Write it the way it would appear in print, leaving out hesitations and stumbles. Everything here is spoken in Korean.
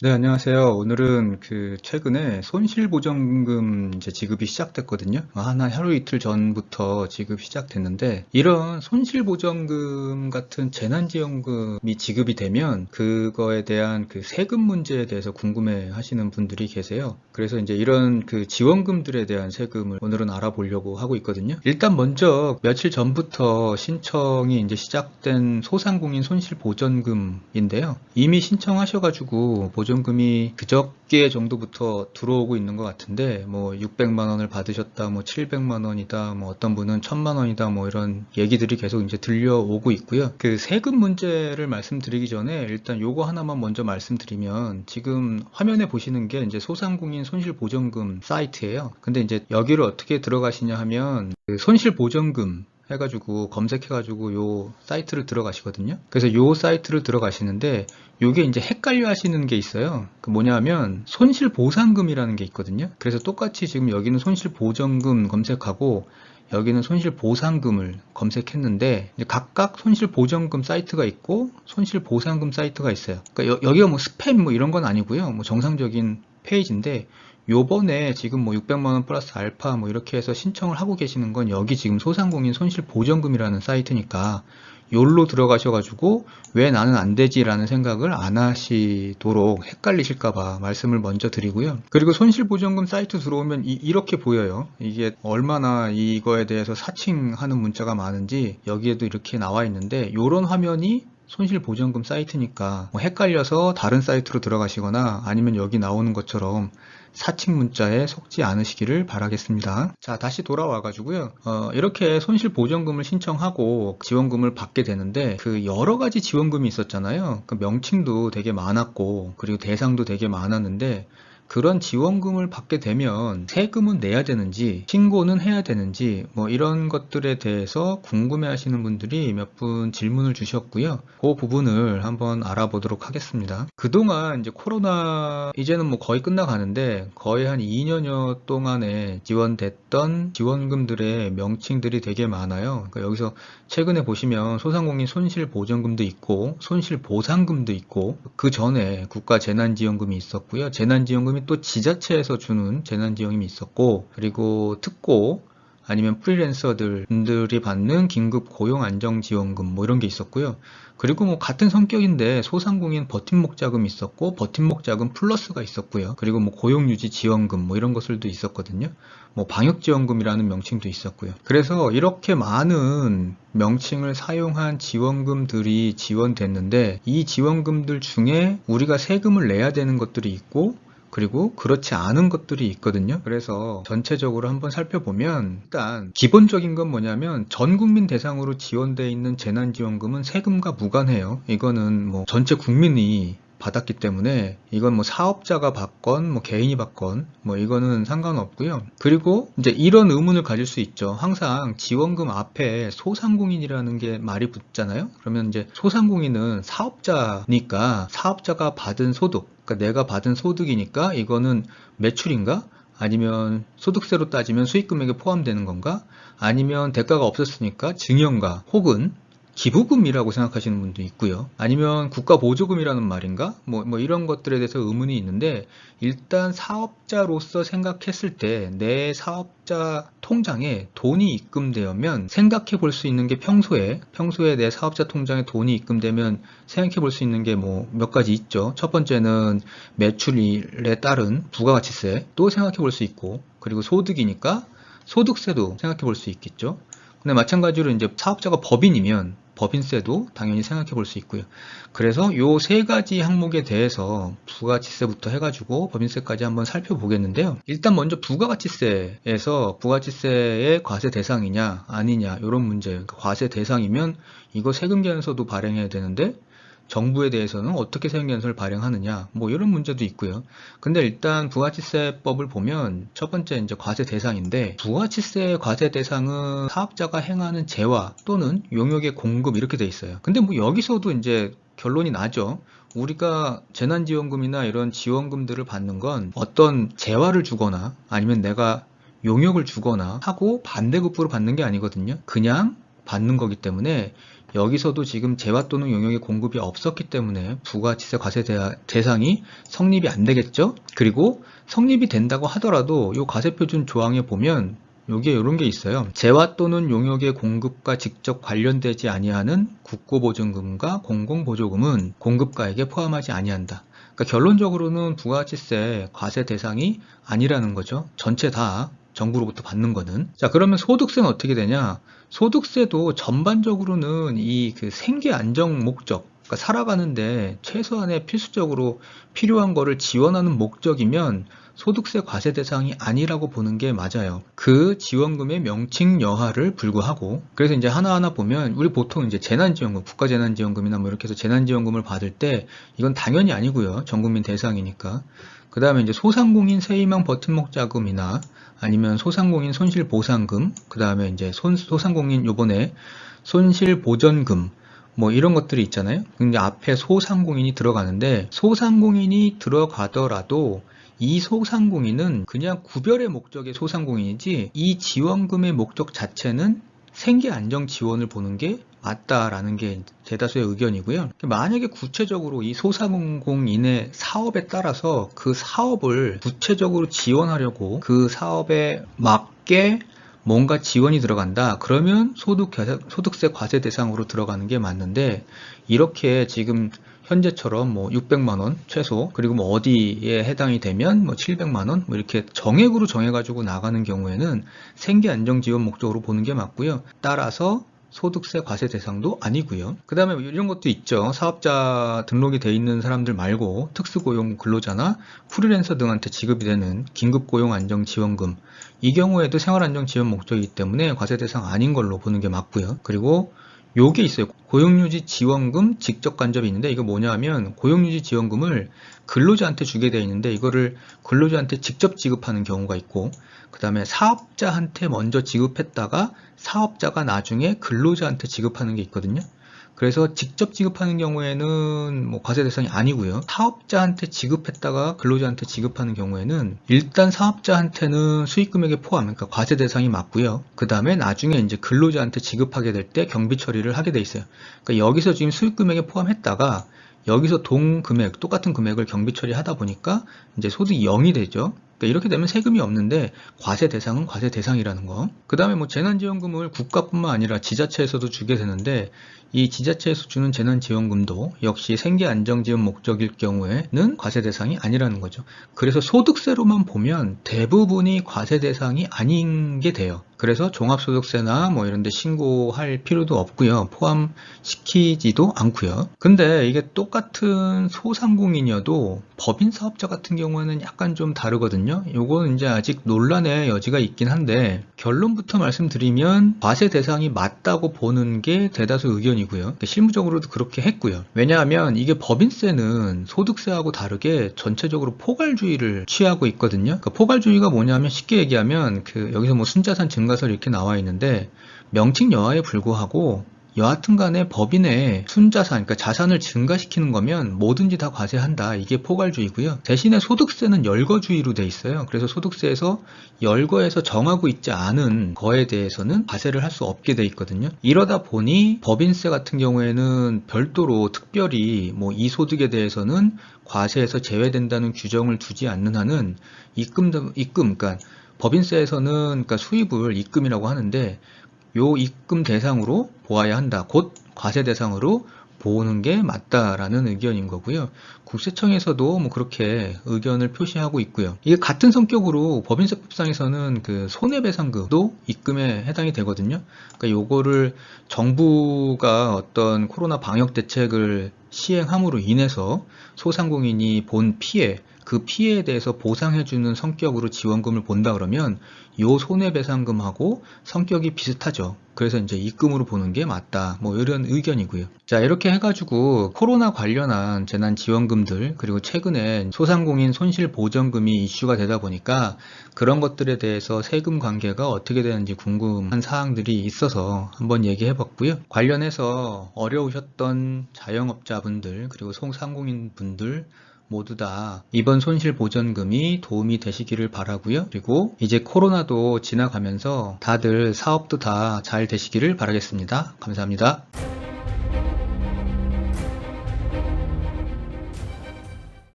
네, 안녕하세요. 오늘은 최근에 손실보전금 이제 지급이 시작됐거든요. 하루 이틀 전부터 지급 시작됐는데, 이런 손실보전금 같은 재난지원금이 지급이 되면 그거에 대한 그 세금 문제에 대해서 궁금해 하시는 분들이 계세요. 그래서 이제 이런 그 지원금들에 대한 세금을 오늘은 알아보려고 하고 있거든요. 일단 먼저 며칠 전부터 신청이 이제 시작된 소상공인 손실보전금인데요. 이미 신청하셔가지고 보전금이 그저께 정도부터 들어오고 있는 것 같은데, 뭐 600만 원을 받으셨다, 뭐 700만 원이다, 뭐 어떤 분은 1000만 원이다, 뭐 이런 얘기들이 계속 이제 들려오고 있고요. 그 세금 문제를 말씀드리기 전에 일단 요거 하나만 먼저 말씀드리면, 지금 화면에 보시는 게 이제 소상공인 손실보전금 사이트예요. 근데 이제 여기를 어떻게 들어가시냐 하면 그 손실보전금 해가지고 검색해가지고 요 사이트를 들어가시거든요. 그래서 요 사이트를 들어가시는데 요게 이제 헷갈려 하시는 게 있어요. 그 뭐냐면 손실보상금이라는 게 있거든요. 그래서 똑같이 지금 여기는 손실보전금 검색하고 여기는 손실보상금을 검색했는데 각각 손실보전금 사이트가 있고 손실보상금 사이트가 있어요. 그러니까 여기가 뭐 스팸 뭐 이런 건 아니고요. 뭐 정상적인 페이지인데, 요번에 지금 뭐 600만 원 플러스 알파 뭐 이렇게 해서 신청을 하고 계시는 건 여기 지금 소상공인 손실보전금이라는 사이트니까 요로 들어가셔가지고 왜 나는 안 되지 라는 생각을 안 하시도록 헷갈리실까봐 말씀을 먼저 드리고요. 그리고 손실보전금 사이트 들어오면 이렇게 보여요. 이게 얼마나 이거에 대해서 사칭하는 문자가 많은지 여기에도 이렇게 나와 있는데, 요런 화면이 손실보전금 사이트니까 뭐 헷갈려서 다른 사이트로 들어가시거나 아니면 여기 나오는 것처럼 사칭 문자에 속지 않으시기를 바라겠습니다. 자, 다시 돌아와 가지고요. 이렇게 손실보전금을 신청하고 지원금을 받게 되는데, 그 여러 가지 지원금이 있었잖아요. 그 명칭도 되게 많았고 그리고 대상도 되게 많았는데, 그런 지원금을 받게 되면 세금은 내야 되는지 신고는 해야 되는지 뭐 이런 것들에 대해서 궁금해 하시는 분들이 몇 분 질문을 주셨고요. 그 부분을 한번 알아보도록 하겠습니다. 그동안 이제 코로나 이제는 뭐 거의 끝나가는데 거의 한 2년여 동안에 지원됐던 지원금들의 명칭들이 되게 많아요. 그러니까 여기서 최근에 보시면 소상공인 손실보전금도 있고 손실보상금도 있고, 그 전에 국가재난지원금이 있었고요. 재난지원금이 또 지자체에서 주는 재난지원금이 있었고, 그리고 특고 아니면 프리랜서들이 받는 긴급 고용안정지원금 뭐 이런 게 있었고요. 그리고 뭐 같은 성격인데 소상공인 버팀목자금 있었고 버팀목자금 플러스가 있었고요. 그리고 뭐 고용유지지원금 뭐 이런 것들도 있었거든요. 뭐 방역지원금이라는 명칭도 있었고요. 그래서 이렇게 많은 명칭을 사용한 지원금들이 지원됐는데, 이 지원금들 중에 우리가 세금을 내야 되는 것들이 있고 그리고 그렇지 않은 것들이 있거든요. 그래서 전체적으로 한번 살펴보면, 일단 기본적인 건 뭐냐면 전 국민 대상으로 지원되어 있는 재난지원금은 세금과 무관해요. 이거는 뭐 전체 국민이 받았기 때문에 이건 뭐 사업자가 받건 뭐 개인이 받건 뭐 이거는 상관없고요. 그리고 이제 이런 의문을 가질 수 있죠. 항상 지원금 앞에 소상공인이라는 게 말이 붙잖아요. 그러면 이제 소상공인은 사업자니까 사업자가 받은 소득, 그러니까 내가 받은 소득이니까 이거는 매출인가? 아니면 소득세로 따지면 수익금액에 포함되는 건가? 아니면 대가가 없었으니까 증여인가? 혹은 기부금이라고 생각하시는 분도 있고요. 아니면 국가보조금이라는 말인가? 뭐 이런 것들에 대해서 의문이 있는데, 일단 사업자로서 생각했을 때 내 사업자 통장에 돈이 입금되면 생각해 볼 수 있는 게, 평소에 내 사업자 통장에 돈이 입금되면 생각해 볼 수 있는 게 뭐 몇 가지 있죠. 첫 번째는 매출에 따른 부가가치세 또 생각해 볼 수 있고, 그리고 소득이니까 소득세도 생각해 볼 수 있겠죠. 근데 마찬가지로 이제 사업자가 법인이면 법인세도 당연히 생각해 볼 수 있고요. 그래서 요 세 가지 항목에 대해서 부가가치세부터 해가지고 법인세까지 한번 살펴보겠는데요. 일단 먼저 부가가치세에서 부가가치세의 과세 대상이냐 아니냐 이런 문제. 그러니까 과세 대상이면 이거 세금계산서도 발행해야 되는데 정부에 대해서는 어떻게 세금계산서를 발행하느냐 뭐 이런 문제도 있고요. 근데 일단 부가가치세법을 보면 첫 번째 이제 과세 대상인데, 부가가치세 과세 대상은 사업자가 행하는 재화 또는 용역의 공급 이렇게 돼 있어요. 근데 뭐 여기서도 이제 결론이 나죠. 우리가 재난지원금이나 이런 지원금들을 받는 건 어떤 재화를 주거나 아니면 내가 용역을 주거나 하고 반대급부를 받는 게 아니거든요. 그냥 받는 거기 때문에 여기서도 지금 재화 또는 용역의 공급이 없었기 때문에 부가가치세 과세 대상이 성립이 안 되겠죠. 그리고 성립이 된다고 하더라도 이 과세표준 조항에 보면 여기에 이런 게 있어요. 재화 또는 용역의 공급과 직접 관련되지 아니하는 국고보증금과 공공보조금은 공급가액에 포함하지 아니한다. 그러니까 결론적으로는 부가가치세 과세 대상이 아니라는 거죠. 전체 다 정부로부터 받는 거는. 자, 그러면 소득세는 어떻게 되냐? 소득세도 전반적으로는 이 그 생계 안정 목적, 그러니까 살아가는데 최소한의 필수적으로 필요한 거를 지원하는 목적이면 소득세 과세 대상이 아니라고 보는 게 맞아요. 그 지원금의 명칭 여하를 불구하고. 그래서 이제 하나하나 보면 우리 보통 이제 재난지원금, 국가재난지원금이나 뭐 이렇게 해서 재난지원금을 받을 때 이건 당연히 아니고요. 전국민 대상이니까. 그 다음에 이제 소상공인 세희망 버팀목 자금이나 아니면 소상공인 손실보상금, 그 다음에 이제 소상공인 요번에 손실보전금, 뭐 이런 것들이 있잖아요. 근데 앞에 소상공인이 들어가는데 소상공인이 들어가더라도 이 소상공인은 그냥 구별의 목적의 소상공인이지 이 지원금의 목적 자체는 생계 안정 지원을 보는 게 맞다라는 게 대다수의 의견이고요. 만약에 구체적으로 이 소상공인의 사업에 따라서 그 사업을 구체적으로 지원하려고 그 사업에 맞게 뭔가 지원이 들어간다. 그러면 소득세 과세 대상으로 들어가는 게 맞는데 이렇게 지금 현재처럼 뭐 600만 원 최소, 그리고 뭐 어디에 해당이 되면 뭐 700만 원 뭐 이렇게 정액으로 정해가지고 나가는 경우에는 생계 안정 지원 목적으로 보는 게 맞고요. 따라서 소득세 과세 대상도 아니고요. 그 다음에 이런 것도 있죠. 사업자 등록이 돼 있는 사람들 말고 특수고용 근로자나 프리랜서 등한테 지급이 되는 긴급고용안정지원금, 이 경우에도 생활안정지원 목적이기 때문에 과세 대상 아닌 걸로 보는 게 맞고요. 그리고 요게 있어요. 고용유지지원금 직접 간접이 있는데 이거 뭐냐 하면 고용유지지원금을 근로자한테 주게 되어 있는데 이거를 근로자한테 직접 지급하는 경우가 있고, 그 다음에 사업자한테 먼저 지급했다가 사업자가 나중에 근로자한테 지급하는 게 있거든요. 그래서 직접 지급하는 경우에는 뭐 과세 대상이 아니고요. 사업자한테 지급했다가 근로자한테 지급하는 경우에는 일단 사업자한테는 수익금액에 포함, 그러니까 과세 대상이 맞고요. 그 다음에 나중에 이제 근로자한테 지급하게 될 때 경비 처리를 하게 돼 있어요. 그러니까 여기서 지금 수익금액에 포함했다가 여기서 동금액, 똑같은 금액을 경비 처리하다 보니까 이제 소득이 0이 되죠. 그러니까 이렇게 되면 세금이 없는데 과세 대상은 과세 대상이라는 거. 그 다음에 뭐 재난지원금을 국가뿐만 아니라 지자체에서도 주게 되는데 이 지자체에서 주는 재난지원금도 역시 생계안정지원 목적일 경우에는 과세 대상이 아니라는 거죠. 그래서 소득세로만 보면 대부분이 과세 대상이 아닌 게 돼요. 그래서 종합소득세나 뭐 이런 데 신고할 필요도 없고요. 포함시키지도 않고요. 근데 이게 똑같은 소상공인이어도 법인 사업자 같은 경우에는 약간 좀 다르거든요. 요거는 이제 아직 논란의 여지가 있긴 한데 결론부터 말씀드리면 과세 대상이 맞다고 보는 게 대다수 의견이고요. 실무적으로도 그렇게 했고요. 왜냐하면 이게 법인세는 소득세하고 다르게 전체적으로 포괄주의를 취하고 있거든요. 그러니까 포괄주의가 뭐냐면 쉽게 얘기하면 여기서 뭐 순자산 증가설 이렇게 나와 있는데 명칭 여하에 불구하고 여하튼 간에 법인의 순자산, 그러니까 자산을 증가시키는 거면 뭐든지 다 과세한다. 이게 포괄주의고요. 대신에 소득세는 열거주의로 돼 있어요. 그래서 소득세에서 열거해서 정하고 있지 않은 거에 대해서는 과세를 할 수 없게 돼 있거든요. 이러다 보니 법인세 같은 경우에는 별도로 특별히 뭐 이 소득에 대해서는 과세에서 제외된다는 규정을 두지 않는 한은 입금, 그러니까 법인세에서는 그러니까 수입을 입금이라고 하는데 요 입금 대상으로 보아야 한다. 곧 과세 대상으로 보는 게 맞다라는 의견인 거고요. 국세청에서도 뭐 그렇게 의견을 표시하고 있고요. 이게 같은 성격으로 법인세법상에서는 손해배상금도 입금에 해당이 되거든요. 그러니까 요거를 정부가 어떤 코로나 방역 대책을 시행함으로 인해서 소상공인이 본 피해, 그 피해에 대해서 보상해주는 성격으로 지원금을 본다 그러면 요 손해배상금하고 성격이 비슷하죠. 그래서 이제 입금으로 보는 게 맞다. 뭐 이런 의견이고요. 자, 이렇게 해가지고 코로나 관련한 재난지원금들, 그리고 최근에 소상공인 손실보전금이 이슈가 되다 보니까 그런 것들에 대해서 세금 관계가 어떻게 되는지 궁금한 사항들이 있어서 한번 얘기해봤고요. 관련해서 어려우셨던 자영업자분들, 그리고 소상공인분들 모두 다 이번 손실보전금이 도움이 되시기를 바라고요. 그리고 이제 코로나도 지나가면서 다들 사업도 다 잘 되시기를 바라겠습니다. 감사합니다.